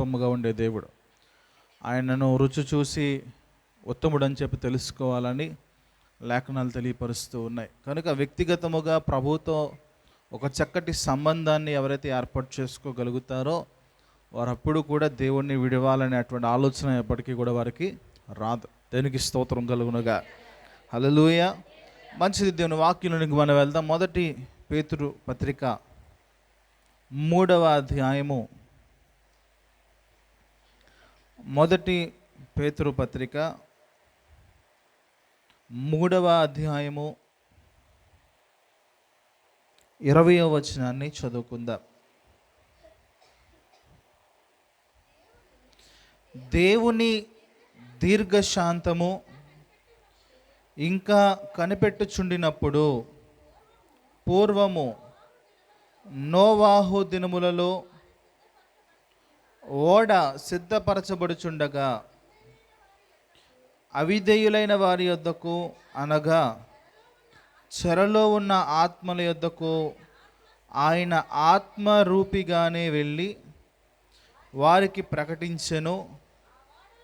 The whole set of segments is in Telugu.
సమీపముగా ఉండే దేవుడు. ఆయనను రుచి చూసి ఉత్తముడు అని చెప్పి తెలుసుకోవాలని లేఖనాలు తెలియపరుస్తూ ఉన్నాయి. కనుక వ్యక్తిగతముగా ప్రభుతో ఒక చక్కటి సంబంధాన్ని ఎవరైతే ఏర్పాటు చేసుకోగలుగుతారో వారు అప్పుడు కూడా దేవుణ్ణి విడవాలనే అటువంటి ఆలోచన ఎప్పటికీ కూడా వారికి రాదు. దేనికి స్తోత్రం కలుగునుగా. హల్లెలూయా. మంచిది. దేవుని వాక్యంలోనికి మనం వెళ్దాం. మొదటి పేతురు పత్రిక 3వ అధ్యాయము. మొదటి పేతురు పత్రిక 3వ అధ్యాయము 20వ వచనాన్ని చదువుకుందాం. దేవుని దీర్ఘశాంతము ఇంకా కనిపెట్టుచుండినప్పుడు పూర్వము నోవాహు దినములలో ఓడ సిద్ధపరచబడుచుండగా అవిధేయులైన వారి యొద్దకు, అనగా చెరలో ఉన్న ఆత్మల యొద్దకు ఆయన ఆత్మరూపిగానే వెళ్ళి వారికి ప్రకటించెను.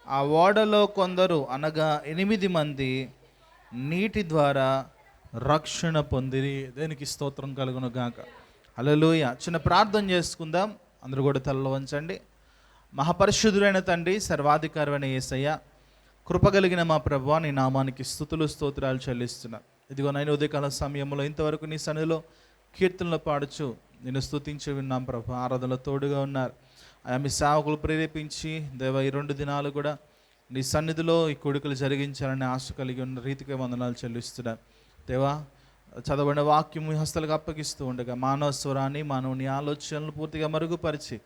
ఆ ఓడలో కొందరు, అనగా 8 మంది నీటి ద్వారా రక్షణ పొందిరి. దేనికి స్తోత్రం కలుగును గాక. హల్లెలూయా. చిన్న ప్రార్థన చేసుకుందాం. అందరూ కూడా తలలో వంచండి. మహాపరిశుద్ధుడైన తండ్రి, సర్వాధికారమైన యేసయ్య, కృపగలిగిన మా ప్రభువా, నీ నామానికి స్తుతులు స్తోత్రాలు చెల్లిస్తున్నా. ఇదిగో నైనా ఉదయకాల సమయంలో ఇంతవరకు నీ సన్నిధిలో కీర్తనలు పాడుచు నేను స్తుతించి విన్నాం ప్రభు. ఆరాధనలో తోడుగా ఉన్నారు. ఆయా మీ సేవకులు ప్రేరేపించి దేవ ఈ 2 దినాలు కూడా నీ సన్నిధిలో ఈ కొడుకులు జరిగించాలని ఆశ కలిగి ఉన్న రీతిగా వందనాలు చెల్లిస్తున్నాను దేవా. చదవబడిన వాక్యం మీ హస్తలకు అప్పగిస్తూ ఉండగా మానవ స్వరాన్ని, మానవుని ఆలోచనలు పూర్తిగా మరుగుపరిచి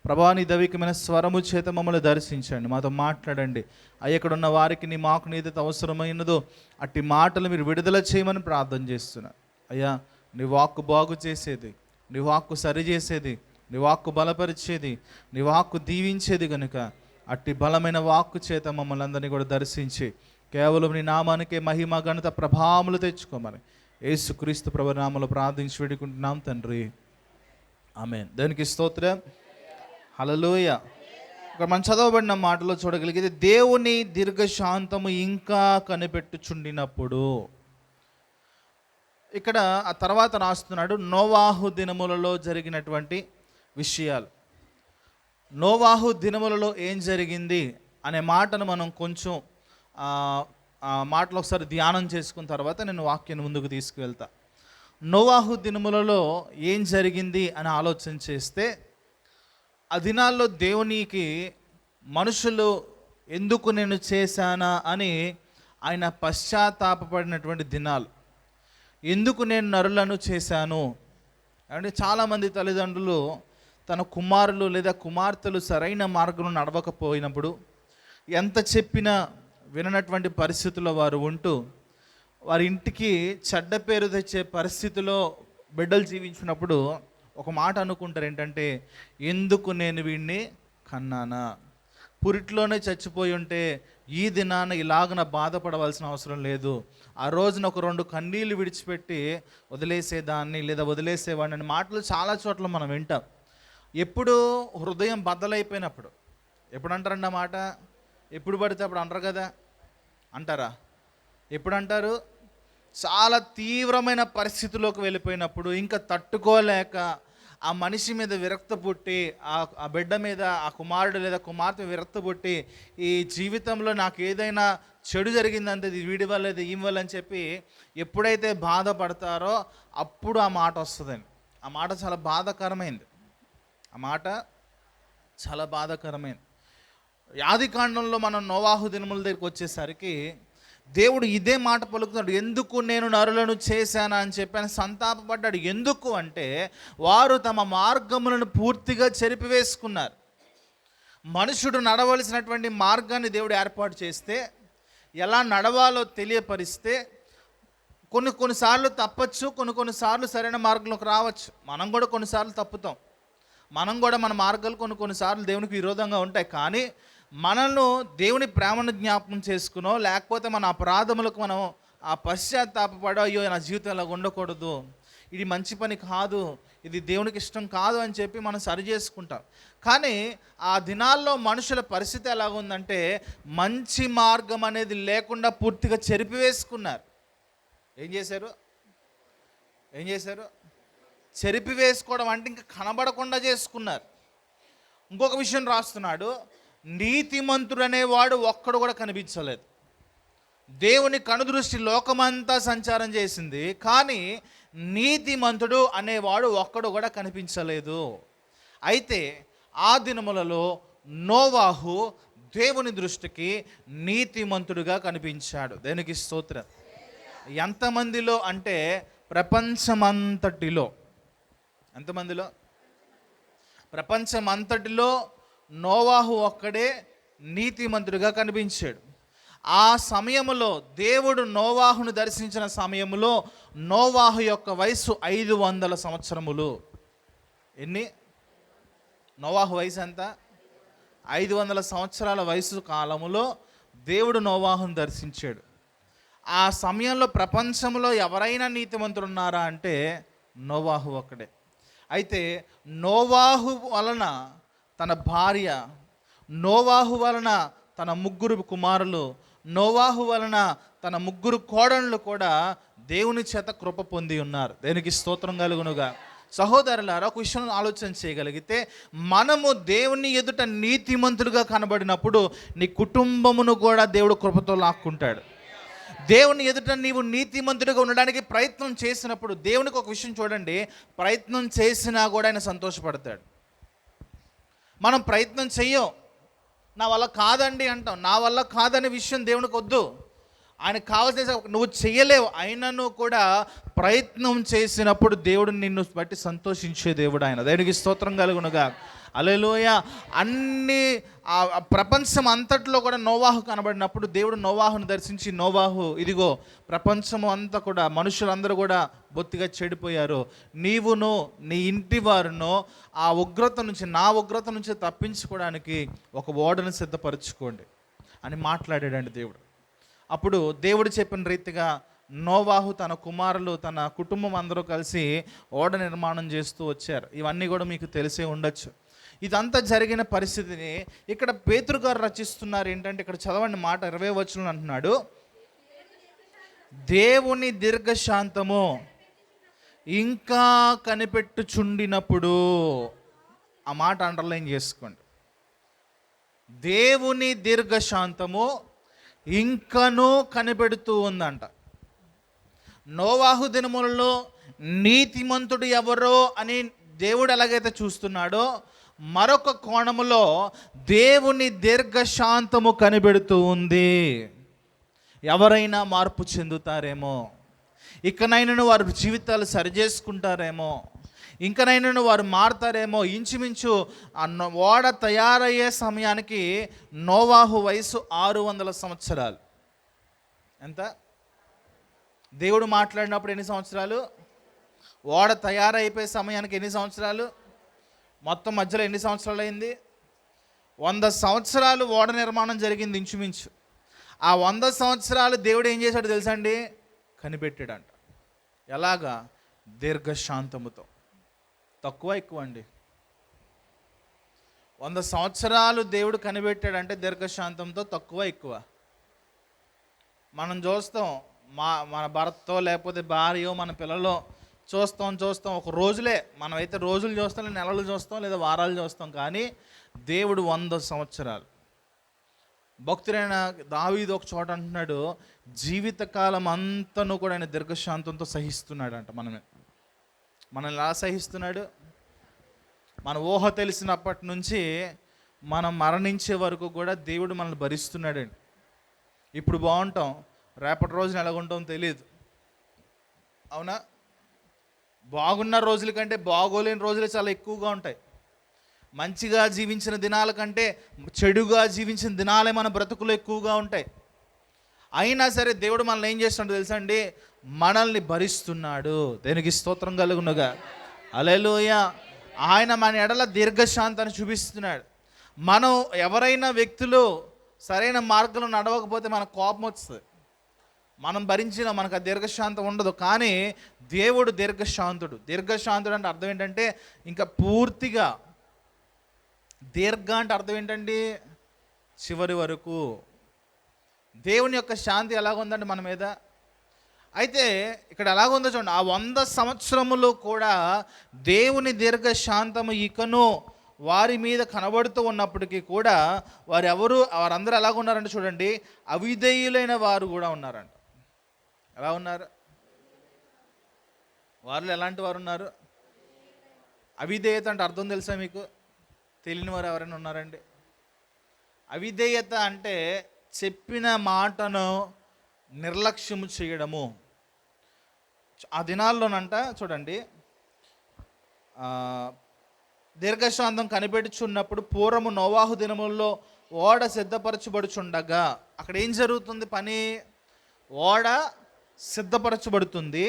ప్రభా నీ దైవికమైన స్వరము చేత మమ్మల్ని దర్శించండి, మాతో మాట్లాడండి. అయ్యక్కడ ఉన్న వారికి నీ మాకు నీదైతే అవసరమైనదో అట్టి మాటలు మీరు విడుదల చేయమని ప్రార్థన చేస్తున్నా. అయ్యా, నీ వాక్కు బాగు చేసేది, నీ వాక్కు సరిచేసేది, నీ వాక్కు బలపరిచేది, నీ వాక్కు దీవించేది కనుక అట్టి బలమైన వాక్కు చేత మమ్మల్ని అందరినీ కూడా దర్శించి కేవలం నీ నామానికే మహిమ ఘనత ప్రభావములు తెచ్చుకోమని యేసుక్రీస్తు ప్రభు నామములో ప్రార్థించి వేడుకుంటున్నాం తండ్రి. ఆమేన్. దానికి స్తోత్రం. హల్లెలూయా. ఇక్కడ మనం చదవబడిన మాటలో చూడగలిగితే దేవుని దీర్ఘశాంతము ఇంకా కనిపెట్టుచుండినప్పుడు, ఇక్కడ ఆ తర్వాత రాస్తున్నాడు నోవాహు దినములలో జరిగినటువంటి విషయాలు. నోవాహు దినములలో ఏం జరిగింది అనే మాటను మనం కొంచెం ఆ మాటలు ఒకసారి ధ్యానం చేసుకున్న తర్వాత నేను వాక్యాన్ని ముందుకు తీసుకువెళ్తా. నోవాహు దినములలో ఏం జరిగింది అని ఆలోచన చేస్తే, ఆ దినాల్లో దేవునికి మనుషులు ఎందుకు నేను చేశానా అని ఆయన పశ్చాత్తాపపడినటువంటి దినాలు. ఎందుకు నేను నరులను చేశాను అంటే, చాలామంది తల్లిదండ్రులు తన కుమారులు లేదా కుమార్తెలు సరైన మార్గంలో నడవకపోయినప్పుడు, ఎంత చెప్పినా విననటువంటి పరిస్థితుల్లో వారు ఉంటూ వారి ఇంటికి చెడ్డ పేరు తెచ్చే పరిస్థితిలో బిడ్డలు జీవించినప్పుడు ఒక మాట అనుకుంటారు, ఏంటంటే ఎందుకు నేను వీడిని కన్నానా, పురిట్లోనే చచ్చిపోయి ఉంటే ఈ దినాన ఇలాగన బాధపడవలసిన అవసరం లేదు, ఆ రోజున ఒక 2 కన్నీళ్ళు విడిచిపెట్టి వదిలేసేదాన్ని లేదా వదిలేసేవాడిని అనే మాటలు చాలా చోట్ల మనం వింటాం. ఎప్పుడు హృదయం బద్దలైపోయినప్పుడు. ఎప్పుడు అంటారండి ఆ మాట? ఎప్పుడు పడితే అప్పుడు అంటారు కదా, అంటారా? ఎప్పుడు అంటారు? చాలా తీవ్రమైన పరిస్థితిలోకి వెళ్ళిపోయినప్పుడు, ఇంకా తట్టుకోలేక ఆ మనిషి మీద విరక్త పుట్టి, ఆ బిడ్డ మీద, ఆ కుమారుడు లేదా కుమార్తె విరక్త పుట్టి, ఈ జీవితంలో నాకు ఏదైనా చెడు జరిగిందంటే ఇది వీడి వల్ల, ఇది ఈమె వల్ల అని చెప్పి ఎప్పుడైతే బాధపడతారో అప్పుడు ఆ మాట వస్తుందండి. ఆ మాట చాలా బాధాకరమైంది. ఆ మాట చాలా బాధాకరమైంది. ఆదికాండంలో మనం నోవాహు దినముల దగ్గరికి వచ్చేసరికి దేవుడు ఇదే మాట పలుకుతున్నాడు. ఎందుకు నేను నరులను చేశానా అని చెప్పి సంతాపపడ్డాడు. ఎందుకు అంటే వారు తమ మార్గములను పూర్తిగా చెరిపివేసుకున్నారు. మనుషుడు నడవలసినటువంటి మార్గాన్ని దేవుడు ఏర్పాటు చేస్తే, ఎలా నడవాలో తెలియపరిస్తే, కొన్నిసార్లు తప్పచ్చు, కొన్నిసార్లు సరైన మార్గంలోకి రావచ్చు. మనం కూడా కొన్నిసార్లు తప్పుతాం. మనం కూడా మన మార్గాలు కొన్నిసార్లు దేవునికి విరోధంగా ఉంటాయి. కానీ మనల్ని దేవుని ప్రేమను జ్ఞాపకం చేసుకునో, లేకపోతే మన అపరాధములకు మనం ఆ పశ్చాత్తాపడో, అయ్యో నా జీవితం ఇలా ఉండకూడదు, ఇది మంచి పని కాదు, ఇది దేవునికి ఇష్టం కాదు అని చెప్పి మనం సరి చేసుకుంటాం. కానీ ఆ దినాల్లో మనుషుల పరిస్థితి ఎలాగుందంటే మంచి మార్గం అనేది లేకుండా పూర్తిగా చెరిపివేసుకున్నారు. ఏం చేశారు? చెరిపివేసుకోవడం అంటే ఇంకా కనబడకుండా చేసుకున్నారు. ఇంకొక విషయం రాస్తున్నాడు, నీతిమంతుడు అనేవాడు ఒక్కడు కూడా కనిపించలేదు. దేవుని కనుదృష్టి లోకమంతా సంచారం చేసింది, కానీ నీతిమంతుడు అనేవాడు ఒక్కడు కూడా కనిపించలేదు. అయితే ఆ దినములలో నోవాహు దేవుని దృష్టికి నీతిమంతుడుగా కనిపించాడు. దేవునికి స్తోత్రం. ఎంతమందిలో అంటే ప్రపంచమంతటిలో, ఎంతమందిలో? ప్రపంచమంతటిలో నోవాహు ఒక్కడే నీతిమంతుడిగా కనిపించాడు. ఆ సమయంలో దేవుడు నోవాహును దర్శించిన సమయంలో నోవాహు యొక్క వయసు 500 సంవత్సరములు. ఎన్ని? నోవాహు వయసు ఎంత? 500 సంవత్సరాల వయసు కాలములో దేవుడు నోవాహును దర్శించాడు. ఆ సమయంలో ప్రపంచంలో ఎవరైనా నీతిమంతులు ఉన్నారా అంటే నోవాహు ఒక్కడే. అయితే నోవాహు వలన తన భార్య, నోవాహు వలన తన 3 కుమారులు, నోవాహు వలన తన 3 కోడళ్ళు కూడా దేవుని చేత కృప పొంది ఉన్నారు. దేనికి స్తోత్రం కలుగునుగా. సహోదరులారా, ఒక విషయం ఆలోచన చేయగలిగితే, మనము దేవుని ఎదుట నీతిమంతులుగా కనబడినప్పుడు నీ కుటుంబమును కూడా దేవుడు కృపతో లాక్కుంటాడు. దేవుని ఎదుట నీవు నీతిమంతుడిగా ఉండడానికి ప్రయత్నం చేసినప్పుడు, దేవునికి ఒక విషయం చూడండి, ప్రయత్నం చేసినా కూడా ఆయన సంతోషపడతాడు. మనం ప్రయత్నం చెయ్యం, నా వల్ల కాదండి అంటాం. నా వల్ల కాదనే విషయం దేవునికి వద్దు. ఆయనకు కావాల్సిన నువ్వు చేయలేవు, అయినను కూడా ప్రయత్నం చేసినప్పుడు దేవుడు నిన్ను బట్టి సంతోషించే దేవుడు ఆయన. దేవునికి స్తోత్రం కలుగునుగా. హల్లెలూయా. అన్ని ప్రపంచం అంతట్లో కూడా నోవాహు కనబడినప్పుడు దేవుడు నోవాహును దర్శించి, నోవాహు, ఇదిగో ప్రపంచం అంతా కూడా మనుషులందరూ కూడా బొత్తిగా చెడిపోయారు, నీవును నీ ఇంటి వారును ఆ ఉగ్రత నుంచి, నా ఉగ్రత నుంచి తప్పించుకోవడానికి ఒక ఓడను సిద్ధపరచుకోండి అని మాట్లాడాడండి దేవుడు. అప్పుడు దేవుడు చెప్పిన రీతిగా నోవాహు, తన కుమారులు, తన కుటుంబం అందరూ కలిసి ఓడ నిర్మాణం చేస్తూ వచ్చారు. ఇవన్నీ కూడా మీకు తెలిసే ఉండొచ్చు. ఇదంతా జరిగిన పరిస్థితిని ఇక్కడ పేతురు గారు రచిస్తున్నారు. ఏంటంటే ఇక్కడ చదవండి మాట 20వ వచనం అంటున్నాడు, దేవుని దీర్ఘశాంతము ఇంకా కనిపెట్టుచుండినప్పుడు. ఆ మాట అండర్లైన్ చేసుకోండి. దేవుని దీర్ఘశాంతము ఇంకనూ కనిపెడుతూ ఉందంట. నోవాహు దినములలో నీతిమంతుడు ఎవరో అని దేవుడు ఎలాగైతే చూస్తున్నాడో, మరొక కోణములో దేవుని దీర్ఘశాంతము కనిపెడుతూ ఉంది. ఎవరైనా మార్పు చెందుతారేమో, ఇకనైనా వారి జీవితాలు సరిచేసుకుంటారేమో, ఇంకనైనా వారు మారుతారేమో. ఇంచుమించు ఆ ఓడ తయారయ్యే సమయానికి నోవాహు వయసు 600 సంవత్సరాలు. ఎంత? దేవుడు మాట్లాడినప్పుడు ఎన్ని సంవత్సరాలు? ఓడ తయారైపోయే సమయానికి ఎన్ని సంవత్సరాలు? మొత్తం మధ్యలో ఎన్ని సంవత్సరాలు అయింది? 100 సంవత్సరాలు ఓడ నిర్మాణం జరిగింది ఇంచుమించు. ఆ 100 సంవత్సరాలు దేవుడు ఏం చేశాడు తెలుసా అండి? కనిపెట్టాడంట. ఎలాగా? దీర్ఘశాంతముతో. తక్కువ ఎక్కువ అండి? 100 సంవత్సరాలు దేవుడు కనిపెట్టాడంటే దీర్ఘశాంతంతో తక్కువ ఎక్కువ? మనం చూస్తాం, మన భర్తో లేకపోతే భార్యో మన పిల్లలో చూస్తాం ఒక రోజులే. మనమైతే రోజులు చూస్తాం, నెలలు చూస్తాం, లేదా వారాలు చూస్తాం. కానీ దేవుడు 100 సంవత్సరాలు. భక్తుడైన దావీదు ఒక చోట అంటున్నాడు, జీవితకాలం అంతను కూడా ఆయన దీర్ఘశాంతంతో సహిస్తున్నాడు అంట. మనల్ని ఎలా సహిస్తున్నాడు? మన ఊహ తెలిసినప్పటి నుంచి మనం మరణించే వరకు కూడా దేవుడు మనల్ని భరిస్తున్నాడండి. ఇప్పుడు బాగుంటాం, రేపటి రోజున ఎలాగుంటాం తెలియదు, అవునా? బాగున్న రోజుల కంటే బాగోలేని రోజులే చాలా ఎక్కువగా ఉంటాయి. మంచిగా జీవించిన దినాల కంటే చెడుగా జీవించిన దినాలే మన బ్రతుకులు ఎక్కువగా ఉంటాయి. అయినా సరే దేవుడు మనల్ని ఏం చేస్తున్నాడు తెలుసా అండి? మనల్ని భరిస్తున్నాడు. దేనికి స్తోత్రం కలుగునుగా. హల్లెలూయా. ఆయన మన ఎడల దీర్ఘశాంతాన్ని చూపిస్తున్నాడు. మనం ఎవరైనా వ్యక్తులు సరైన మార్గంలో నడవకపోతే మనకు కోపం వస్తుంది. మనం భరించిన మనకు ఆ దీర్ఘశాంతం ఉండదు. కానీ దేవుడు దీర్ఘశాంతుడు. దీర్ఘశాంతుడు అంటే అర్థం ఏంటంటే ఇంకా పూర్తిగా, దీర్ఘ అంటే అర్థం ఏంటండి? చివరి వరకు. దేవుని యొక్క శాంతి ఎలాగుందండి మన మీద? అయితే ఇక్కడ ఎలాగుందో చూడండి, ఆ 100 సంవత్సరములు కూడా దేవుని దీర్ఘశాంతము ఇకను వారి మీద కనబడుతూ ఉన్నప్పటికీ కూడా వారందరూ ఎలాగున్నారంటే చూడండి, అవిధేయులైన వారు కూడా ఉన్నారంట. ఎలా ఉన్నారు? వారిలో ఎలాంటి వారు ఉన్నారు? అవిధేయత అంటే అర్థం తెలుసా మీకు? తెలియని వారు ఎవరైనా ఉన్నారండి? అవిధేయత అంటే చెప్పిన మాటను నిర్లక్ష్యము చేయడము. ఆ దినాల్లోనంట చూడండి, దీర్ఘశాంతం కనిపెట్టుచున్నప్పుడు పూర్వము నోవాహు దినముల్లో ఓడ సిద్ధపరచబడుచుండగా, అక్కడ ఏం జరుగుతుంది పని? ఓడ సిద్ధపరచబడుతుంది.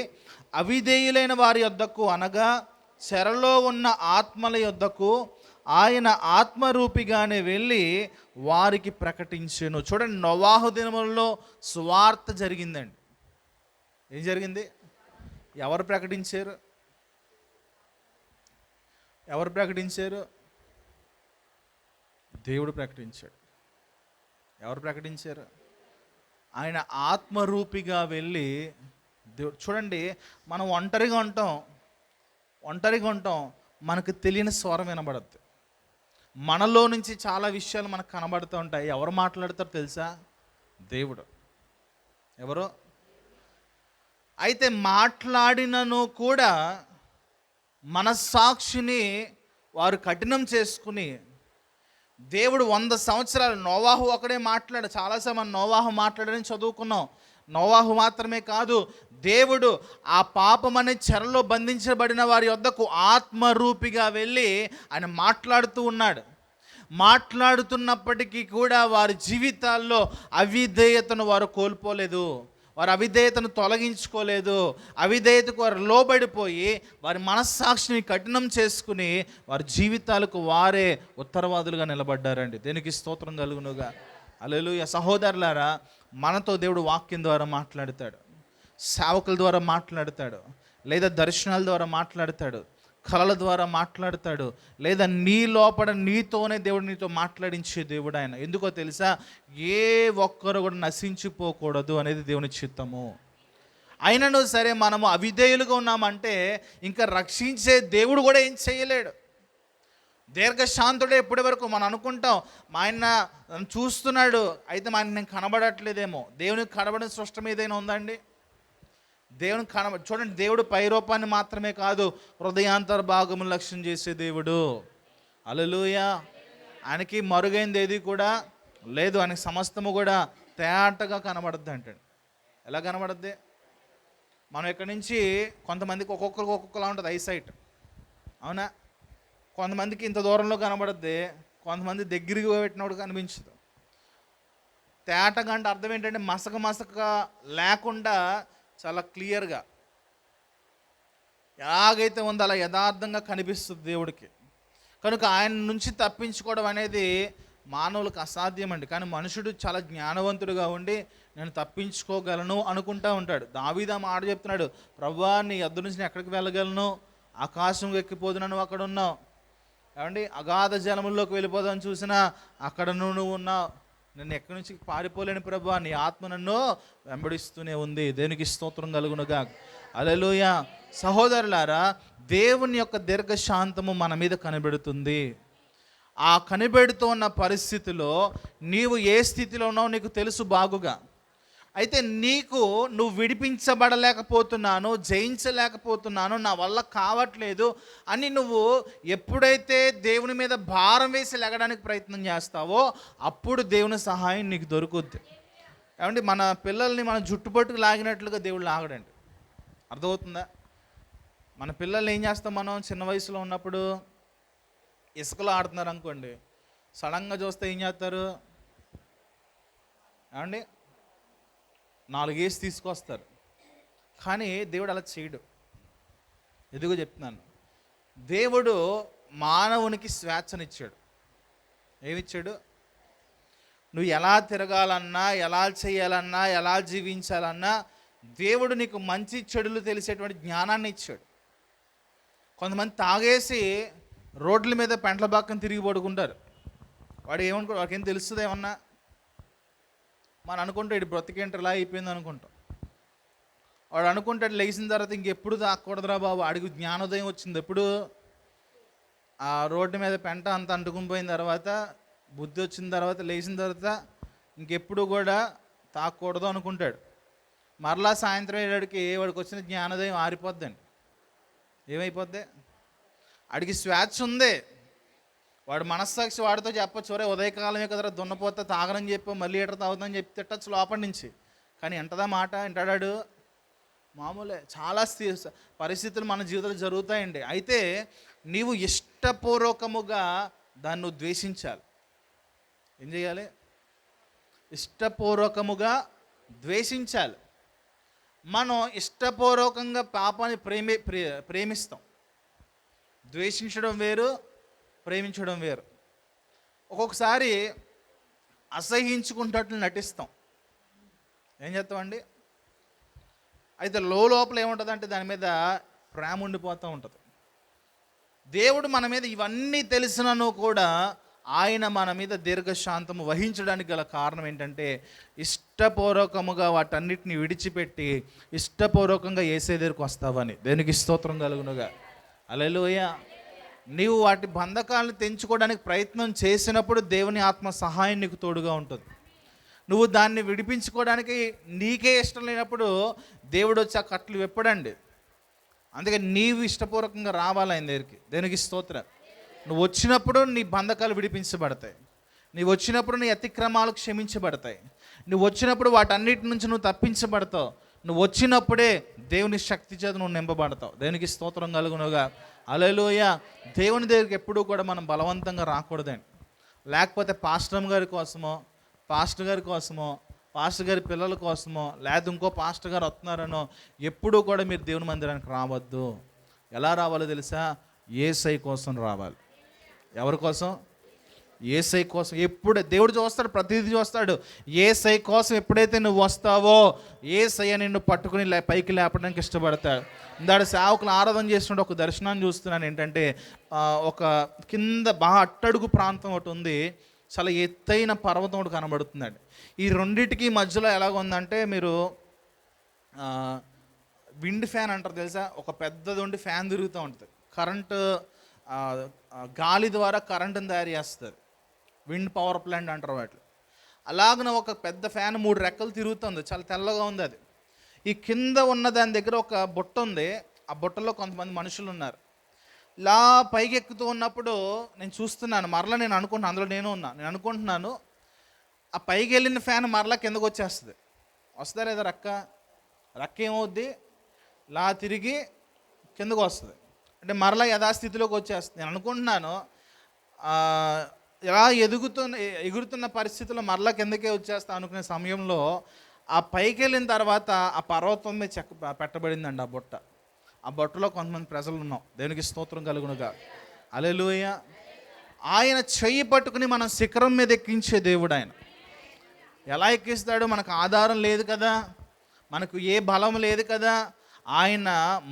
అవిధేయులైన వారి యొద్దకు, అనగా చెరలో ఉన్న ఆత్మల యొద్దకు ఆయన ఆత్మరూపిగానే వెళ్ళి వారికి ప్రకటించెను. చూడండి, నోవాహు దినములలో సువార్త జరిగిందండి. ఏం జరిగింది? ఎవరు ప్రకటించారు? ఎవరు ప్రకటించారు? దేవుడు ప్రకటించాడు. ఎవరు ప్రకటించారు? ఆయన ఆత్మరూపిగా వెళ్ళి దేవుడు. చూడండి, మనం ఒంటరిగా ఉంటాం, మనకు తెలియని స్వరం వినబడద్దు. మనలో నుంచి చాలా విషయాలు మనకు కనబడుతూ ఉంటాయి. ఎవరు మాట్లాడతారో తెలుసా? దేవుడు. ఎవరు? అయితే మాట్లాడినను కూడా మనస్సాక్షిని వారు కఠినం చేసుకుని, దేవుడు 100 సంవత్సరాలు, నోవాహు ఒకడే మాట్లాడు. చాలాసార్లు మనం నోవాహు మాట్లాడని చదువుకున్నాం. నోవాహు మాత్రమే కాదు, దేవుడు ఆ పాపం అనే చెరలో బంధించబడిన వారి యొద్దకు ఆత్మరూపిగా వెళ్ళి ఆయన మాట్లాడుతూ ఉన్నాడు. మాట్లాడుతున్నప్పటికీ కూడా వారి జీవితాల్లో అవిధేయతను వారు కోల్పోలేదు. వారు అవిధేయతను తొలగించుకోలేదు. అవిధేయతకు వారు లోబడిపోయి వారి మనస్సాక్షిని కఠినం చేసుకుని వారి జీవితాలకు వారే ఉత్తరవాదులుగా నిలబడ్డారండి. దేనికి స్తోత్రం కలుగునుగా. హల్లెలూయా. సహోదరులారా, మనతో దేవుడు వాక్యం ద్వారా మాట్లాడతాడు, సేవకుల ద్వారా మాట్లాడతాడు, లేదా దర్శనాల ద్వారా మాట్లాడతాడు, కళల ద్వారా మాట్లాడతాడు, లేదా నీ లోపల నీతోనే దేవుడు నీతో మాట్లాడించే దేవుడు ఆయన. ఎందుకో తెలుసా? ఏ ఒక్కరు కూడా నశించిపోకూడదు అనేది దేవుని చిత్తము. అయినను సరే మనము అవిధేయులుగా ఉన్నామంటే ఇంకా రక్షించే దేవుడు కూడా ఏం చేయలేడు. దీర్ఘశాంతుడే ఎప్పటి వరకు మనం అనుకుంటాం, మా ఆయన చూస్తున్నాడు, అయితే మా ఆయన నేను కనబడట్లేదేమో. దేవునికి కనబడిన సృష్టం ఏదైనా ఉందండి? దేవునికి చూడండి, దేవుడు పైరూపాన్ని మాత్రమే కాదు, హృదయాంతర భాగమును లక్ష్యం చేసే దేవుడు. హల్లెలూయా. ఆయనకి మరుగైంది ఏది కూడా లేదు. ఆయనకి సమస్తము కూడా తేటగా కనబడుద్ది అంటాడు. ఎలా కనబడుద్ది? మనం ఇక్కడి నుంచి కొంతమందికి ఒక్కొక్కరికి ఒక్కొక్కలా ఉంటుంది ఐసైట్, అవునా? కొంతమందికి ఇంత దూరంలో కనబడుద్ది, కొంతమంది దగ్గరికి పెట్టినప్పుడు కనిపించదు. తేటగా అంటే అర్థం ఏంటంటే మసక లేకుండా చాలా క్లియర్గా ఎలాగైతే ఉందో అలా యథార్థంగా కనిపిస్తుంది దేవుడికి. కనుక ఆయన నుంచి తప్పించుకోవడం అనేది మానవులకు అసాధ్యం అండి. కానీ మనుషుడు చాలా జ్ఞానవంతుడుగా ఉండి నేను తప్పించుకోగలను అనుకుంటా ఉంటాడు. దావీదు ఆ మాట చెప్తున్నాడు, ప్రభువా నీ యొద్ద నుంచి నేను ఎక్కడికి వెళ్ళగలను? ఆకాశం ఎక్కిపోదునను అక్కడ ఉన్నావు, ఏమండి అగాధ జలముల్లోకి వెళ్ళిపోదామని చూసినా అక్కడ నువ్వు ఉన్నావు. నేను ఎక్కడి నుంచి పారిపోలేని ప్రభువా, నీ ఆత్మ నన్ను వెంబడిస్తూనే ఉంది. దేవునికి స్తోత్రం కలుగునుగా. హల్లెలూయా. సహోదరులారా, దేవుని యొక్క దీర్ఘశాంతము మన మీద కనబడుతుంది. ఆ కనిపెడుతున్న పరిస్థితిలో నీవు ఏ స్థితిలో ఉన్నావో నీకు తెలుసు బాగుగా. అయితే నువ్వు విడిపించబడలేకపోతున్నాను, జయించలేకపోతున్నాను, నా వల్ల కావట్లేదు అని నువ్వు ఎప్పుడైతే దేవుని మీద భారం వేసి లెగడానికి ప్రయత్నం చేస్తావో అప్పుడు దేవుని సహాయం నీకు దొరుకుద్ది. ఏమంటే మన పిల్లల్ని మనం జుట్టుపట్టుకు లాగినట్లుగా దేవుడు లాగడండి. అర్థమవుతుందా? మన పిల్లల్ని ఏం చేస్తాం? మనం చిన్న వయసులో ఉన్నప్పుడు ఇసుకలో ఆడుతున్నారు అనుకోండి, సడన్గా చూస్తే ఏం చేస్తారు? ఏమండి 4 వేసి తీసుకొస్తారు. కానీ దేవుడు అలా చేయడు. ఎదుగు చెప్తున్నాను, దేవుడు మానవునికి స్వేచ్ఛనిచ్చాడు. ఏమిచ్చాడు? నువ్వు ఎలా తిరగాలన్నా, ఎలా చేయాలన్నా, ఎలా జీవించాలన్నా దేవుడు నీకు మంచి చెడులు తెలిసేటువంటి జ్ఞానాన్ని ఇచ్చాడు. కొంతమంది తాగేసి రోడ్ల మీద పెంట్ల బాక్కన తిరిగి పడుకుంటారు. వాడికి ఏం తెలుస్తుంది ఏమన్నా? మనం అనుకుంటాం ఇటు బ్రతికేంటి ఇలా అయిపోయింది అనుకుంటాం. వాడు అనుకుంటాడు లేచిన తర్వాత ఇంకెప్పుడు తాగకూడదురా బాబు. అడిగి జ్ఞానోదయం వచ్చింది ఎప్పుడు? ఆ రోడ్డు మీద పెంట అంత అంటుకుని పోయిన తర్వాత, బుద్ధి వచ్చిన తర్వాత, లేచిన తర్వాత ఇంకెప్పుడు కూడా తాగకూడదు అనుకుంటాడు. మరలా సాయంత్రం ఏడాడికి వాడికి వచ్చిన జ్ఞానోదయం ఆరిపోద్దండి. ఏమైపోద్ది? వాడికి స్వేచ్ఛ ఉంది. వాడు మనస్సాక్షి వాడితో చెప్పచ్చు, ఒరే ఉదయకాలమే కదరా దున్నపోతే తాగనని చెప్పి మళ్ళీ ఎటర్ తాగుతుందని చెప్పి తిట్టచ్చు లోపల నుంచి. కానీ ఎంటదా మాట వింటాడాడు? మామూలే. చాలా పరిస్థితులు మన జీవితంలో జరుగుతాయండి. అయితే నీవు ఇష్టపూర్వకముగా దాన్ని నువ్వు ద్వేషించాలి. ఏం చేయాలి? ఇష్టపూర్వకముగా ద్వేషించాలి. మనం ఇష్టపూర్వకంగా పాపాన్ని ప్రేమిస్తాం. ద్వేషించడం వేరు, ప్రేమించడం వేరు. ఒక్కొక్కసారి అసహించుకుంటట్లు నటిస్తాం. ఏం చేస్తామండి? అయితే లోపల ఏముంటుందంటే దాని మీద ప్రేమ ఉండిపోతూ ఉంటుంది. దేవుడు మన మీద ఇవన్నీ తెలిసినను కూడా ఆయన మన మీద దీర్ఘశాంతము వహించడానికి గల కారణం ఏంటంటే ఇష్టపూర్వకముగా వాటన్నిటిని విడిచిపెట్టి ఇష్టపూర్వకంగా యేసే దగ్గరికి వస్తావని. దేనికి స్తోత్రం కలుగునుగా. హల్లెలూయా. నీవు వాటి బంధకాలను తెంచుకోవడానికి ప్రయత్నం చేసినప్పుడు దేవుని ఆత్మ సహాయం నీకు తోడుగా ఉంటుంది. నువ్వు దాన్ని విడిపించుకోవడానికి నీకే ఇష్టం లేనప్పుడు దేవుడు వచ్చి ఆ కట్లు విప్పడండి. అందుకే నీవు ఇష్టపూర్వకంగా రావాలి ఆయన దగ్గరికి. దేనికి స్తోత్రం. నువ్వు వచ్చినప్పుడు నీ బంధకాలు విడిపించబడతాయి. నువ్వు వచ్చినప్పుడు నీ అతిక్రమాలు క్షమించబడతాయి. నువ్వు వచ్చినప్పుడు వాటన్నిటి నుంచి నువ్వు తప్పించబడతావు. నువ్వు వచ్చినప్పుడే దేవుని శక్తి చేత నువ్వు నింపబడతావు. దేనికి స్తోత్రం కలుగునుగా. హల్లెలూయా. దేవుని దగ్గరికి ఎప్పుడూ కూడా మనం బలవంతంగా రాకూడదండి. లేకపోతే పాస్టర్ గారి కోసమో, పాస్టర్ గారి కోసమో, పాస్టర్ గారి పిల్లల కోసమో, లేదా ఇంకో పాస్టర్ గారు వస్తున్నారనో ఎప్పుడూ కూడా మీరు దేవుని మందిరానికి రావద్దు. ఎలా రావాలో తెలుసా? యేసయ్య కోసం రావాలి. ఎవరి కోసం? యేసయ్య కోసం. ఎప్పుడు దేవుడు చూస్తాడు, ప్రతిదీ చూస్తాడు. యేసయ్య కోసం ఎప్పుడైతే నువ్వు వస్తావో యేసయ్య నిన్ను పట్టుకుని పైకి లేపడానికి ఇష్టపడతాడు. ఇందాడు సేవకులు ఆరాధన చేస్తుంటే ఒక దర్శనాన్ని చూస్తున్నాను. ఏంటంటే ఒక కింద బాగా అట్టడుగు ప్రాంతం ఒకటి ఉంది. చాలా ఎత్తైన పర్వతం ఒకటి కనబడుతుందండి. ఈ రెండింటికి మధ్యలో ఎలాగుందంటే, మీరు విండ్ ఫ్యాన్ అంటారు తెలుసా? ఒక పెద్దది ఉండి ఫ్యాన్ తిరుగుతూ ఉంటుంది. కరెంటు గాలి ద్వారా కరెంటుని తయారు చేస్తుంది. విండ్ పవర్ ప్లాంట్ అంటారు వాటిని. అలాగన ఒక పెద్ద ఫ్యాన్ 3 రెక్కలు తిరుగుతుంది. చాలా తెల్లగా ఉంది అది. ఈ కింద ఉన్న దాని దగ్గర ఒక బుట్ట ఉంది. ఆ బుట్టలో కొంతమంది మనుషులు ఉన్నారు. ఇలా పైకి ఎక్కుతూ ఉన్నప్పుడు నేను చూస్తున్నాను. మరలా నేను అనుకుంటున్నాను, అందులో నేను అనుకుంటున్నాను ఆ పైకి వెళ్ళిన ఫ్యాన్ మరలా కిందకు వచ్చేస్తుంది. వస్తుందా లేదా? రెక్క ఏమవుద్ది? ఇలా తిరిగి కిందకు వస్తుంది. అంటే మరలా యథాస్థితిలోకి వచ్చేస్తుంది. నేను అనుకుంటున్నాను ఇలా ఎగురుతున్న పరిస్థితుల్లో మరలా కిందకే వచ్చేస్తా అనుకునే సమయంలో ఆ పైకి వెళ్ళిన తర్వాత ఆ పర్వతం మీద పెట్టబడిందండి ఆ బుట్ట. ఆ బుట్టలో కొంతమంది ప్రజలు ఉన్నాం. దేవునికి స్తోత్రం కలుగునుగా. హల్లెలూయా. ఆయన చెయ్యి పట్టుకుని మనం శిఖరం మీద ఎక్కించే దేవుడు ఆయన. ఎలా ఎక్కిస్తాడు? మనకు ఆధారం లేదు కదా, మనకు ఏ బలం లేదు కదా. ఆయన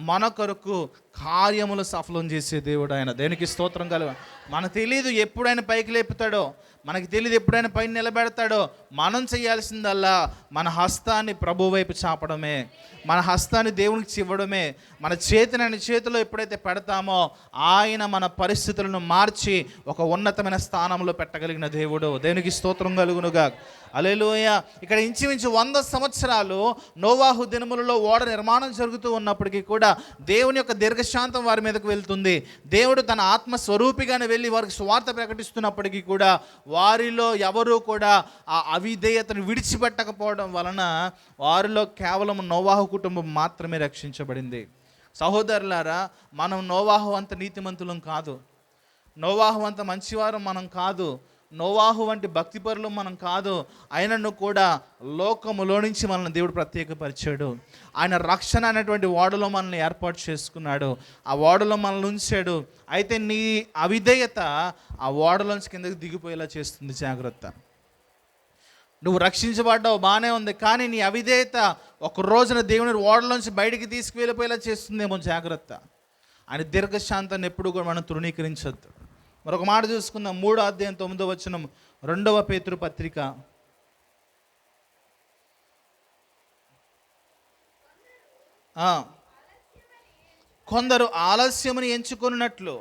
మన కొరకు కార్యములు సఫలం చేసే దేవుడు ఆయన. దేనికి స్తోత్రం కలుగు. మనకు తెలియదు ఎప్పుడైనా పైకి లేపుతాడో, మనకు తెలియదు ఎప్పుడైనా పైన నిలబెడతాడో. మనం చేయాల్సిందల్లా మన హస్తాన్ని ప్రభు వైపు చాపడమే, మన హస్తాన్ని దేవునికి ఇవ్వడమే. మన చేతిని ఆయన చేతిలో ఎప్పుడైతే పెడతామో ఆయన మన పరిస్థితులను మార్చి ఒక ఉన్నతమైన స్థానంలో పెట్టగలిగిన దేవుడు. దేవునికి స్తోత్రం కలుగునుగా. హల్లెలూయా. ఇక్కడ ఇంచుమించు 100 సంవత్సరాలు నోవాహు దినములలో ఓడ నిర్మాణం జరుగుతూ ఉన్నప్పటికీ కూడా దేవుని యొక్క దీర్ఘశాంతం వారి మీదకు వెళ్తుంది. దేవుడు తన ఆత్మస్వరూపిగానే వెళ్ళి వారికి స్వార్థ ప్రకటిస్తున్నప్పటికీ కూడా వారిలో ఎవరూ కూడా ఆ అవిధేయతను విడిచిపెట్టకపోవడం వలన వారిలో కేవలం నోవాహు కుటుంబం మాత్రమే రక్షించబడింది. సహోదరులారా, మనం నోవాహు అంత నీతిమంతులం కాదు, నోవాహు అంత మంచివారం మనం కాదు, నోవాహు వంటి భక్తిపరులు మనం కాదు. ఆయనను కూడా లోకములో నుంచి మనల్ని దేవుడు ప్రత్యేకపరిచాడు. ఆయన రక్షణ అనేటువంటి ఓడలో మనల్ని ఏర్పాటు చేసుకున్నాడు. ఆ ఓడలో మనల్ని ఉంచాడు. అయితే నీ అవిధేయత ఆ ఓడలోంచి కిందకి దిగిపోయేలా చేస్తుంది. జాగ్రత్త. నువ్వు రక్షించబడ్డావు, బాగానే ఉంది, కానీ నీ అవిధేయత ఒక రోజున దేవుని ఓడలోంచి బయటికి తీసుకువెళ్ళిపోయేలా చేస్తుందేమో, జాగ్రత్త. ఆయన దీర్ఘశాంతాన్ని ఎప్పుడు కూడా మనం తృణీకరించొద్దు. మరొక మాట చూసుకుందాం, 3వ అధ్యాయం 9వ వచనం, 2వ పేతురు పత్రిక. కొందరు ఆలస్యమును ఎంచుకొనున్నట్లు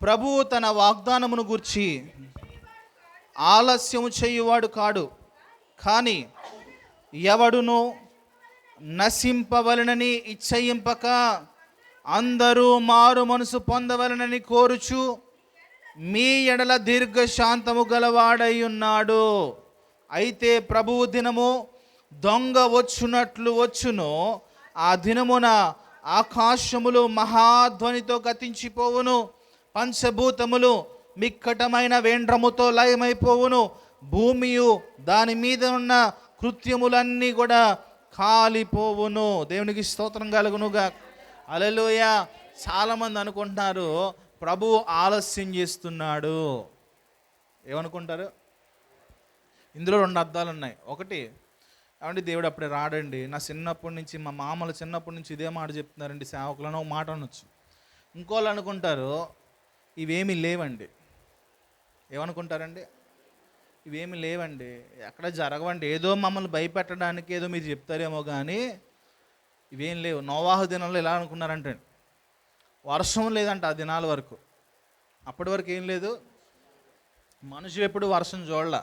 ప్రభువు తన వాగ్దానమును గూర్చి ఆలస్యము చేయువాడు కాడు, కానీ ఎవడును నశింపవలనని ఇచ్చయింపక అందరూ మారు మనసు పొందవలనని కోరుచు మీ ఎడల దీర్ఘశాంతము గలవాడై ఉన్నాడు. అయితే ప్రభువు దినము దొంగ వచ్చునట్లు వచ్చును, ఆ దినమున ఆకాశములు మహాధ్వనితో గతించిపోవును, పంచభూతములు మిక్కటమైన వేండ్రముతో లయమైపోవును, భూమియు దాని మీద ఉన్న కృత్యములన్నీ కూడా కాలిపోవును. దేవునికి స్తోత్రం కలుగునుగా. హల్లెలూయా. చాలామంది అనుకుంటున్నారు ప్రభువు ఆలస్యం చేస్తున్నాడు. ఏమనుకుంటారు? ఇందులో 2 అర్థాలు ఉన్నాయి. ఒకటి, ఏమంటే దేవుడు అప్పుడే రాడండి, నా చిన్నప్పటి నుంచి, మా మామల చిన్నప్పటి నుంచి ఇదే మాట చెప్తున్నారండి సేవకులను, ఒక మాట అనొచ్చు. ఇంకోళ్ళు అనుకుంటారు ఇవేమీ లేవండి. ఏమనుకుంటారండి? ఇవేమీ లేవండి, ఎక్కడ జరగవండి, ఏదో మమ్మల్ని భయపెట్టడానికి ఏదో మీరు చెప్తారేమో కానీ ఇవేం లేవు. నోవాహు దినంలో ఎలా అనుకున్నారంటే వర్షం లేదంట ఆ దినాల వరకు. అప్పటి వరకు ఏం లేదు, మనుషులు ఎప్పుడు వర్షం చూడలా.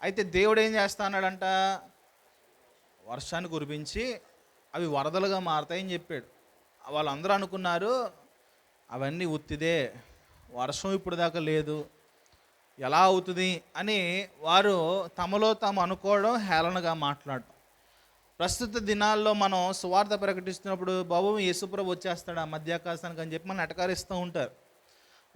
అయితే దేవుడు ఏం చేస్తా అన్నాడంట, వర్షాన్ని కురిపించి అవి వరదలుగా మారతాయని చెప్పాడు. వాళ్ళందరూ అనుకున్నారు అవన్నీ ఉత్తిదే, వర్షం ఇప్పుడు దాకా లేదు, ఎలా అవుతుంది అని వారు తమలో తాము అనుకోవడం, హేళనగా మాట్లాడడం. ప్రస్తుత దినాల్లో మనం సువార్త ప్రకటిస్తున్నప్పుడు బాబు యేసుప్రభు వచ్చేస్తాడు ఆ మధ్యాకాశానికి అని చెప్పి మనం ఎటకారిస్తూ ఉంటారు.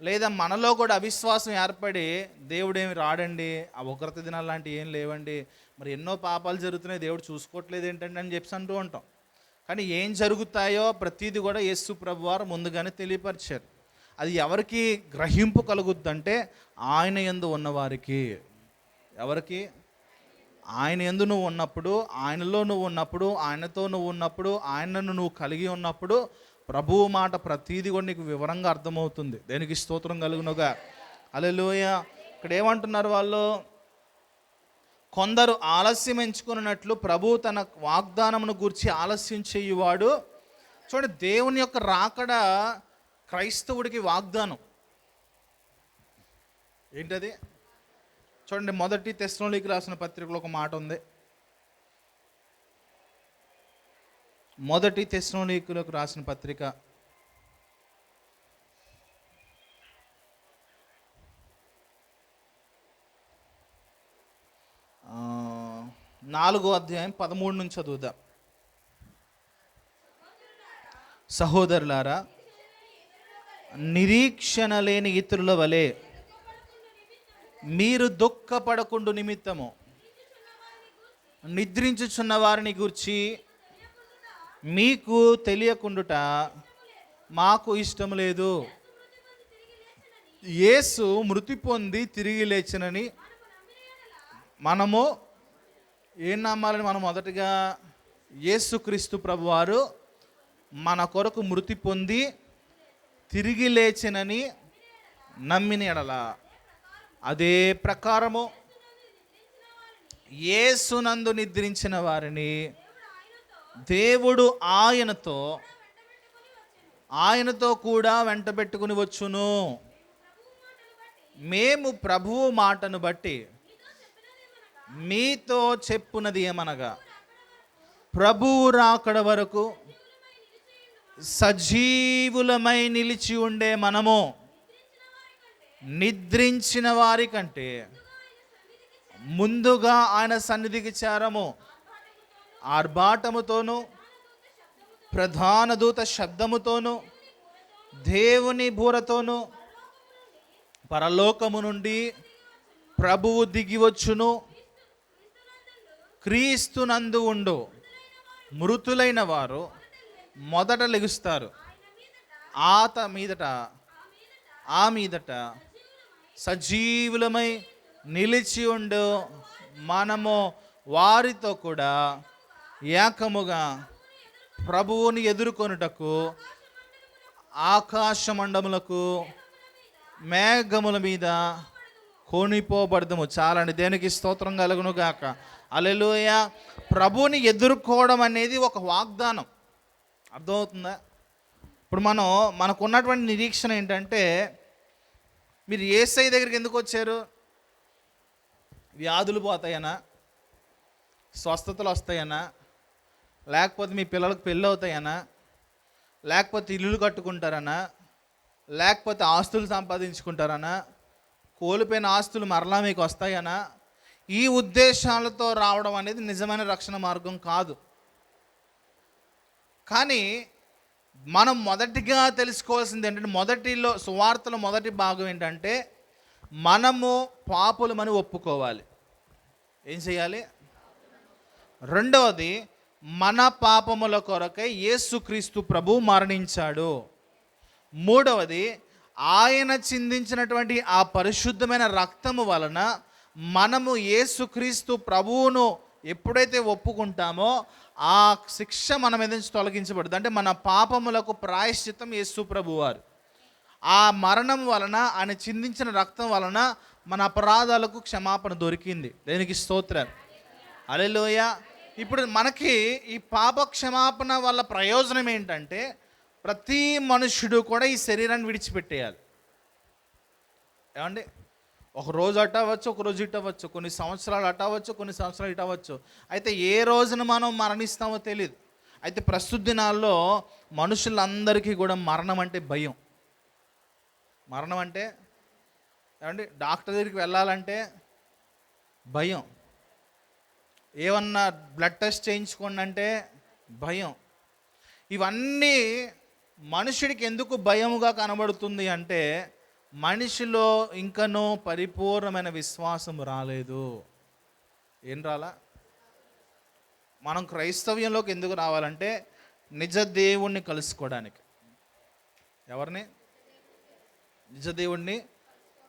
లేదా మనలో కూడా అవిశ్వాసం ఏర్పడి దేవుడేమి రాడండి, ఆ ఉగ్రత దినాలు లాంటివి ఏం లేవండి, మరి ఎన్నో పాపాలు జరుగుతున్నాయి, దేవుడు చూసుకోవట్లేదు ఏంటండి అని చెప్పి అంటూ ఉంటాం. కానీ ఏం జరుగుతాయో ప్రతీది కూడా యేసు ప్రభు వారు ముందుగానే తెలియపరిచారు. అది ఎవరికి గ్రహింపు కలుగుద్దంటే ఆయన యందు ఉన్నవారికి. ఎవరికి? ఆయన యందు నువ్వు ఉన్నప్పుడు, ఆయనలో నువ్వు ఉన్నప్పుడు, ఆయనతో నువ్వు ఉన్నప్పుడు, ఆయనను నువ్వు కలిగి ఉన్నప్పుడు ప్రభువు మాట ప్రతీది కూడా నీకు వివరంగా అర్థమవుతుంది. దేనికి స్తోత్రం కలుగునుగా. హల్లెలూయా. ఇక్కడ ఏమంటున్నారు వాళ్ళు, కొందరు ఆలస్యం ఎంచుకున్నట్లు ప్రభువు తన వాగ్దానమును గూర్చి ఆలస్యం చేయువాడు. చూడండి, దేవుని యొక్క రాకడ క్రైస్తవుడికి వాగ్దానం. ఏంటది? చూడండి, 1 తెస్సలోనికీయులకు రాసిన పత్రికలో ఒక మాట ఉంది. 1 తెస్సలోనికీయులకు రాసిన పత్రిక 4వ అధ్యాయం 13 నుంచి చదువుదాం. సహోదరులారా, నిరీక్షణ లేని ఇతరుల వలె మీరు దుఃఖపడకుండు నిమిత్తము నిద్రించుచున్న వారిని గూర్చి మీకు తెలియకుండుట మాకు ఇష్టం లేదు. యేసు మృతి పొంది తిరిగి లేచినని మనము ఏం నమ్మాలని? మనం మొదటగా యేసుక్రీస్తు ప్రభువారు మన కొరకు మృతి పొంది తిరిగి లేచినని నమ్మిన ఎడల, అదే ప్రకారము యేసునందు నిద్రించిన వారిని దేవుడు ఆయనతో కూడా వెంటబెట్టుకుని వచ్చును. మేము ప్రభువు మాటను బట్టి మీతో చెప్పున్నది ఏమనగా, ప్రభువు రాకడ వరకు సజీవులమై నిలిచి ఉండే మనము నిద్రించిన వారి కంటే ముందుగా ఆయన సన్నిధికి చేరము. ఆర్భాటముతోనూ ప్రధాన దూత శబ్దముతోనూ దేవుని బూరతోనూ పరలోకము నుండి ప్రభువు దిగివచ్చును. క్రీస్తునందు ఉండు మృతులైన వారు మొదట లెగుస్తారు. ఆ మీదట సజీవులమై నిలిచి ఉండు, మనము వారితో కూడా ఏకముగా ప్రభువుని ఎదుర్కొనుటకు ఆకాశ మండములకు మేఘముల మీద కొనిపోబడదము. చాలండి, దేనికి స్తోత్రం కలుగును గాక. హల్లెలూయా. ప్రభువుని ఎదుర్కోవడం అనేది ఒక వాగ్దానం. అర్థమవుతుందా? ఇప్పుడు మనకున్నటువంటి నిరీక్షణ ఏంటంటే, మీరు యేసయ్య దగ్గరికి ఎందుకు వచ్చారు? వ్యాధులు పోతాయనా, స్వస్థతలు వస్తాయనా, లేకపోతే మీ పిల్లలకు పెళ్ళి అవుతాయనా, లేకపోతే ఇల్లులు కట్టుకుంటారనా, లేకపోతే ఆస్తులు సంపాదించుకుంటారనా, కోల్పోయిన ఆస్తులు మరలా మీకు వస్తాయనా? ఈ ఉద్దేశాలతో రావడం అనేది నిజమైన రక్షణ మార్గం కాదు. కానీ మనం మొదటిగా తెలుసుకోవాల్సింది ఏంటంటే, సువార్తలో మొదటి భాగం ఏంటంటే, మనము పాపులమని ఒప్పుకోవాలి. ఏం చేయాలి? రెండవది, మన పాపముల కొరకై యేసుక్రీస్తు ప్రభు మరణించాడు. మూడవది, ఆయన చిందించినటువంటి ఆ పరిశుద్ధమైన రక్తము వలన మనము యేసుక్రీస్తు ప్రభువును ఎప్పుడైతే ఒప్పుకుంటామో ఆ శిక్ష మన మీద నుంచి తొలగించబడుతుంది. అంటే మన పాపములకు ప్రాయశ్చిత్తం యేసు ప్రభు వారు. ఆ మరణం వలన, ఆయన చిందించిన రక్తం వలన మన అపరాధాలకు క్షమాపణ దొరికింది. దేనికి స్తోత్రం. హల్లెలూయా. ఇప్పుడు మనకి ఈ పాప క్షమాపణ వల్ల ప్రయోజనం ఏంటంటే, ప్రతి మనుష్యుడు కూడా ఈ శరీరాన్ని విడిచిపెట్టేయాలి. ఏమండి? ఒక రోజు అటు అవ్వచ్చు, ఒక రోజు ఇటు అవ్వచ్చు, కొన్ని సంవత్సరాలు అటు అవ్వచ్చు, కొన్ని సంవత్సరాలు ఇటు అవ్వచ్చు. అయితే ఏ రోజున మనం మరణిస్తామో తెలియదు. అయితే ప్రస్తుత దినాల్లో మనుషులందరికీ కూడా మరణం అంటే భయం. మరణం అంటే ఏమండి? డాక్టర్ దగ్గరికి వెళ్ళాలంటే భయం. ఏమన్నా బ్లడ్ టెస్ట్ చేయించుకోండి అంటే భయం. ఇవన్నీ మనుషుడికి ఎందుకు భయముగా కనబడుతుంది అంటే, మనిషిలో ఇంకనూ పరిపూర్ణమైన విశ్వాసం రాలేదు. ఏం రాలా? మనం క్రైస్తవ్యంలోకి ఎందుకు రావాలంటే, నిజ దేవుణ్ణి కలుసుకోవడానికి. ఎవరిని? నిజ దేవుణ్ణి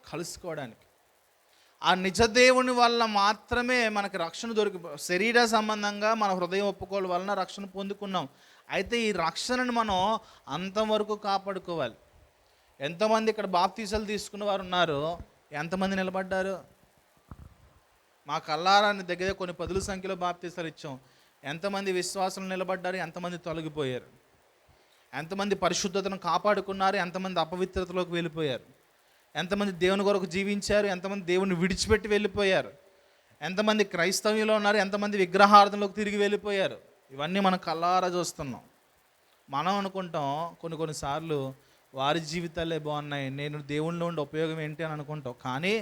కలుసుకోవడానికి. ఆ నిజ దేవుని వల్ల మాత్రమే మనకి రక్షణ శరీర సంబంధంగా మన హృదయం ఒప్పుకోవడం వలన రక్షణ పొందుకున్నాం. అయితే ఈ రక్షణను మనం అంతవరకు కాపాడుకోవాలి. ఎంతమంది ఇక్కడ బాప్తీసాలు తీసుకున్న వారు ఉన్నారు? ఎంతమంది నిలబడ్డారు? మా కల్లారాన్ని దగ్గర కొన్ని పదుల సంఖ్యలో బాప్తీసాలు ఇచ్చాం. ఎంతమంది విశ్వాసులు నిలబడ్డారు? ఎంతమంది తొలగిపోయారు? ఎంతమంది పరిశుద్ధతను కాపాడుకున్నారు? ఎంతమంది అపవిత్రతలోకి వెళ్ళిపోయారు? ఎంతమంది దేవుని కొరకు జీవించారు? ఎంతమంది దేవుని విడిచిపెట్టి వెళ్ళిపోయారు? ఎంతమంది క్రైస్తవ్యంలో ఉన్నారు? ఎంతమంది విగ్రహార్థంలోకి తిరిగి వెళ్ళిపోయారు? ఇవన్నీ మనం కల్లారా చూస్తున్నాం. మనం అనుకుంటాం కొన్నిసార్లు వారి జీవితాలే బాగున్నాయి, నేను దేవునిలో ఉండే ఉపయోగం ఏంటి అని అనుకుంటాం. కానీ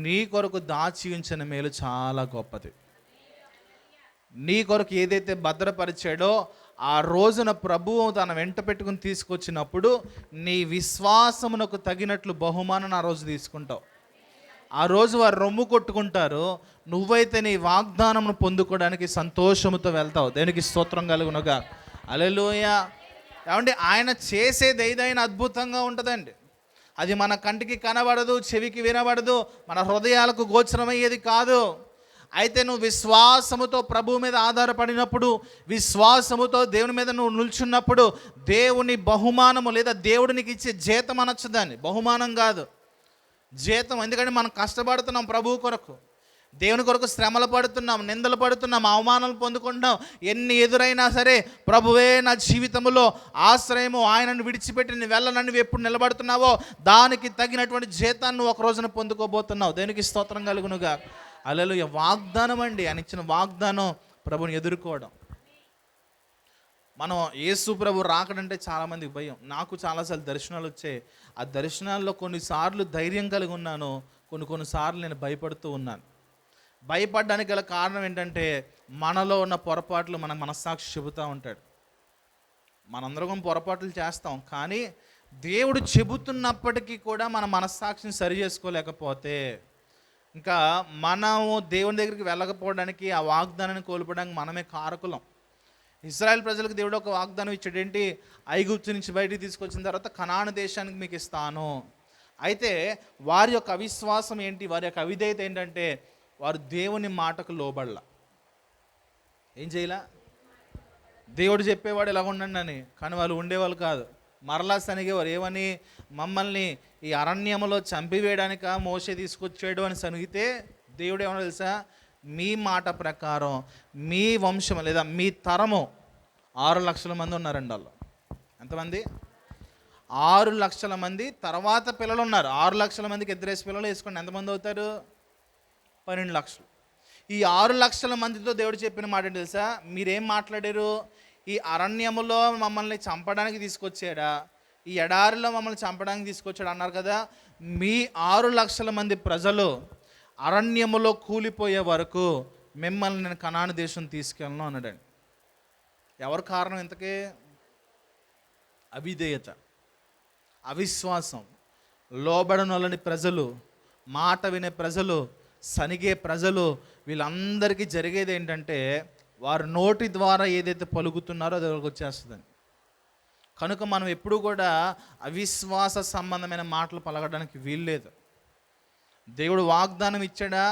నీ కొరకు దాచి ఉంచిన మేలు చాలా గొప్పది. నీ కొరకు ఏదైతే భద్రపరిచాడో ఆ రోజున ప్రభువు తన వెంట పెట్టుకుని తీసుకొచ్చినప్పుడు నీ విశ్వాసమునకు తగినట్లు బహుమానం ఆ రోజు తీసుకుంటావు. ఆ రోజు వారు రొమ్ము కొట్టుకుంటారు, నువ్వైతే నీ వాగ్దానమును పొందుకోవడానికి సంతోషముతో వెళ్తావు. దేనికి స్తోత్రం కలుగునుగా. హల్లెలూయా. ఏమంటే ఆయన చేసేది ఏదైనా అద్భుతంగా ఉంటుందండి. అది మన కంటికి కనబడదు, చెవికి వినబడదు, మన హృదయాలకు గోచరమయ్యేది కాదు. అయితే నువ్వు విశ్వాసముతో ప్రభువు మీద ఆధారపడినప్పుడు, విశ్వాసముతో దేవుని మీద నువ్వు నిల్చున్నప్పుడు, దేవుని బహుమానము లేదా దేవుడు నీకు ఇచ్చే జీతం అనొచ్చు దాన్ని. బహుమానం కాదు, జీతం. ఎందుకంటే మనం కష్టపడుతున్నాం ప్రభువు కొరకు, దేవుని కొరకు శ్రమలు పడుతున్నాం, నిందలు పడుతున్నాం, అవమానాలు పొందుకుంటున్నాం. ఎన్ని ఎదురైనా సరే ప్రభువే నా జీవితంలో ఆశ్రయము, ఆయనను విడిచిపెట్టి నేను వెళ్ళనని నువ్వు ఎప్పుడు నిలబడుతున్నావో దానికి తగినటువంటి జీతాన్ని నువ్వు ఒక రోజున పొందుకోబోతున్నావు. దేనికి స్తోత్రం కలుగునుగా. హల్లెలూయా. వాగ్దానం అండి, ఆయన ఇచ్చిన వాగ్దానం ప్రభుని ఎదుర్కోవడం. మనం యేసు ప్రభు రాకడంటే చాలామందికి భయం. నాకు చాలాసార్లు దర్శనాలు వచ్చాయి. ఆ దర్శనాల్లో కొన్నిసార్లు ధైర్యం కలిగి ఉన్నాను, కొన్నిసార్లు నేను భయపడుతూ ఉన్నాను. భయపడడానికి గల కారణం ఏంటంటే, మనలో ఉన్న పొరపాట్లు మన మనస్సాక్షి చెబుతూ ఉంటాడు. మనందరం పొరపాట్లు చేస్తాం, కానీ దేవుడు చెబుతున్నప్పటికీ కూడా మన మనస్సాక్షిని సరి చేసుకోలేకపోతే, ఇంకా మనము దేవుని దగ్గరికి వెళ్ళకపోవడానికి, ఆ వాగ్దానాన్ని కోల్పోవడానికి మనమే కారకులం. ఇశ్రాయేల్ ప్రజలకు దేవుడు ఒక వాగ్దానం ఇచ్చాడు. ఏంటి? ఐగుప్తు నుంచి బయటికి తీసుకొచ్చిన తర్వాత కనాను దేశానికి మీకు ఇస్తాను, అయితే వారి యొక్క అవిశ్వాసం ఏంటి, వారి యొక్క అవిధేయత ఏంటంటే వారు దేవుని మాటకు లోబడల. ఏం చేయలా? దేవుడు చెప్పేవాడు ఎలా ఉండండి అని, కానీ వాళ్ళు ఉండేవాళ్ళు కాదు. మరలా సనిగేవారు. ఏమని? మమ్మల్ని ఈ అరణ్యములో చంపివేయడానిక మోషే తీసుకొచ్చాడు అని సనిగితే దేవుడు ఏమన్నా తెలుసా? మీ మాట ప్రకారం మీ వంశం లేదా మీ తరము 6 లక్షల మంది ఉన్నారండి వాళ్ళు. ఎంతమంది? 6 లక్షల మంది. తర్వాత పిల్లలు ఉన్నారు. 6 లక్షల మందికి ఎదురేసి పిల్లలు వేసుకోండి, ఎంతమంది అవుతారు? 12 లక్షలు. ఈ 6 లక్షల మందితో దేవుడు చెప్పిన మాట ఏంటి తెలుసా? మీరేం మాట్లాడారు? ఈ అరణ్యములో మమ్మల్ని చంపడానికి తీసుకొచ్చాడా, ఈ ఎడారిలో మమ్మల్ని చంపడానికి తీసుకొచ్చాడు అన్నారు కదా. మీ 6 లక్షల మంది ప్రజలు అరణ్యములో కూలిపోయే వరకు మిమ్మల్ని నేను కనాను దేశం తీసుకెళ్ళను అన్నాడండి. ఎవరు కారణం ఇంతకీ? అవిధేయత, అవిశ్వాసం. లోబడనొల్లని ప్రజలు, మాట వినే ప్రజలు, సనిగే ప్రజలు, వీళ్ళందరికీ జరిగేది ఏంటంటే వారు నోటి ద్వారా ఏదైతే పలుకుతున్నారో అది వచ్చేస్తుందని. కనుక మనం ఎప్పుడూ కూడా అవిశ్వాస సంబంధమైన మాటలు పలకడానికి వీల్లేదు. దేవుడు వాగ్దానం ఇచ్చాడా,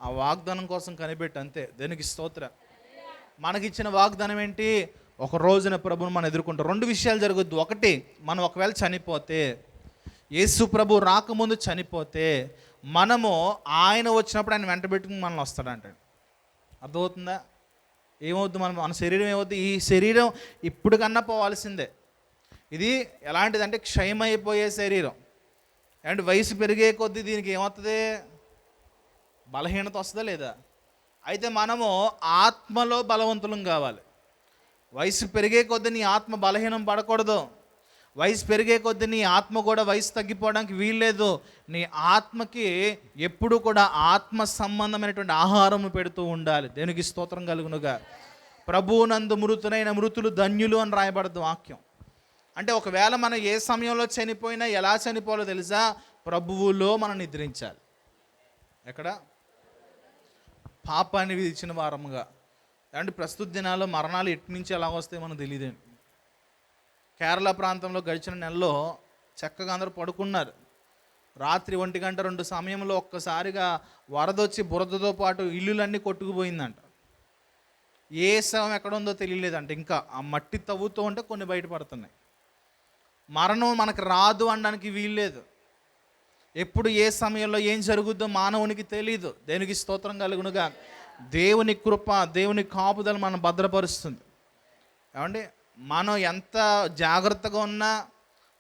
ఆ వాగ్దానం కోసం కనిపెట్టి అంతే. దేనికి స్తోత్రం. మనకిచ్చిన వాగ్దానం ఏంటి? ఒక రోజున ప్రభువును మనం ఎదుర్కొంటాం. 2 విషయాలు జరగద్దు. ఒకటి, మనం ఒకవేళ చనిపోతే, యేసు ప్రభు రాకముందు చనిపోతే, మనము ఆయన వచ్చినప్పుడు ఆయన వెంట పెట్టుకుని మనల్ని వస్తాడంటాడు. అర్థమవుతుందా? ఏమవుద్దు? మన శరీరం ఏమవుద్ది? ఈ శరీరం ఇప్పుడు కన్నా పోవాల్సిందే. ఇది ఎలాంటిదంటే క్షయమైపోయే శరీరం. అండ్ వయసు పెరిగే కొద్దీ దీనికి ఏమవుతుంది? బలహీనత వస్తుందా లేదా? అయితే మనము ఆత్మలో బలవంతులం కావాలి. వయసు పెరిగే కొద్దీ నీ ఆత్మ బలహీనం పడకూడదు. వయసు పెరిగే కొద్దీ నీ ఆత్మ కూడా వయసు తగ్గిపోవడానికి వీల్లేదు. నీ ఆత్మకి ఎప్పుడు కూడా ఆత్మ సంబంధమైనటువంటి ఆహారం పెడుతూ ఉండాలి. దేనికి స్తోత్రం కలుగునుగా. ప్రభువునందు మృతులైన మృతులు ధన్యులు అని రాయబడదు వాక్యం. అంటే ఒకవేళ మనం ఏ సమయంలో చనిపోయినా ఎలా చనిపోవాలో తెలుసా? ప్రభువులో మనం నిద్రించాలి. ఎక్కడ? పాపాన్ని విధించిన వారముగా. అంటే ప్రస్తుత దినాల్లో మరణాలు ఎటు నుంచి ఎలా వస్తాయో మనకు తెలియదండి. కేరళ ప్రాంతంలో గడిచిన నెలలో చక్కగా అందరూ పడుకున్నారు. రాత్రి 1 గంట 2 సమయంలో ఒక్కసారిగా వరదొచ్చి బురదతో పాటు ఇల్లులన్నీ కొట్టుకుపోయిందంట. ఏ శవం ఎక్కడ ఉందో తెలియలేదంట. ఇంకా ఆ మట్టి తవ్వుతూ ఉంటే కొన్ని బయటపడుతున్నాయి. మరణం మనకు రాదు అనడానికి వీల్లేదు. ఎప్పుడు ఏ సమయంలో ఏం జరుగుద్దో మానవునికి తెలీదు. దేనికి స్తోత్రం కలుగునుగా. దేవుని కృప, దేవుని కాపుదల మనం భద్రపరుస్తుంది. ఏమండి, మనం ఎంత జాగ్రత్తగా ఉన్నా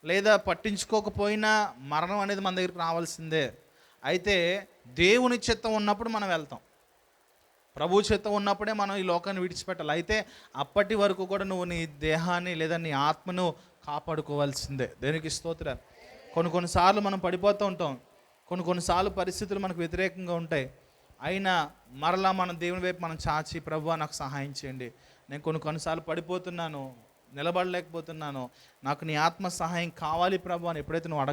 లేదా పట్టించుకోకపోయినా మరణం అనేది మన దగ్గరికి రావాల్సిందే. అయితే దేవుని చిత్తం ఉన్నప్పుడు మనం వెళ్తాం. ప్రభు చిత్తం ఉన్నప్పుడే మనం ఈ లోకాన్ని విడిచిపెట్టాలి. అయితే అప్పటి వరకు కూడా నువ్వు నీ దేహాన్ని లేదా నీ ఆత్మను కాపాడుకోవాల్సిందే. దేనికి స్తోత్రం. కొన్నిసార్లు మనం పడిపోతూ ఉంటాం. కొన్నిసార్లు పరిస్థితులు మనకు వ్యతిరేకంగా ఉంటాయి. అయినా మరలా మన దేవుని వైపు మనం చాచి, ప్రభువా నాకు సహాయం చేయండి, నేను కొన్నిసార్లు పడిపోతున్నాను, నిలబడలేకపోతున్నాను, నాకు నీ ఆత్మ సహాయం కావాలి ప్రభు అని ఎప్పుడైతే నువ్వు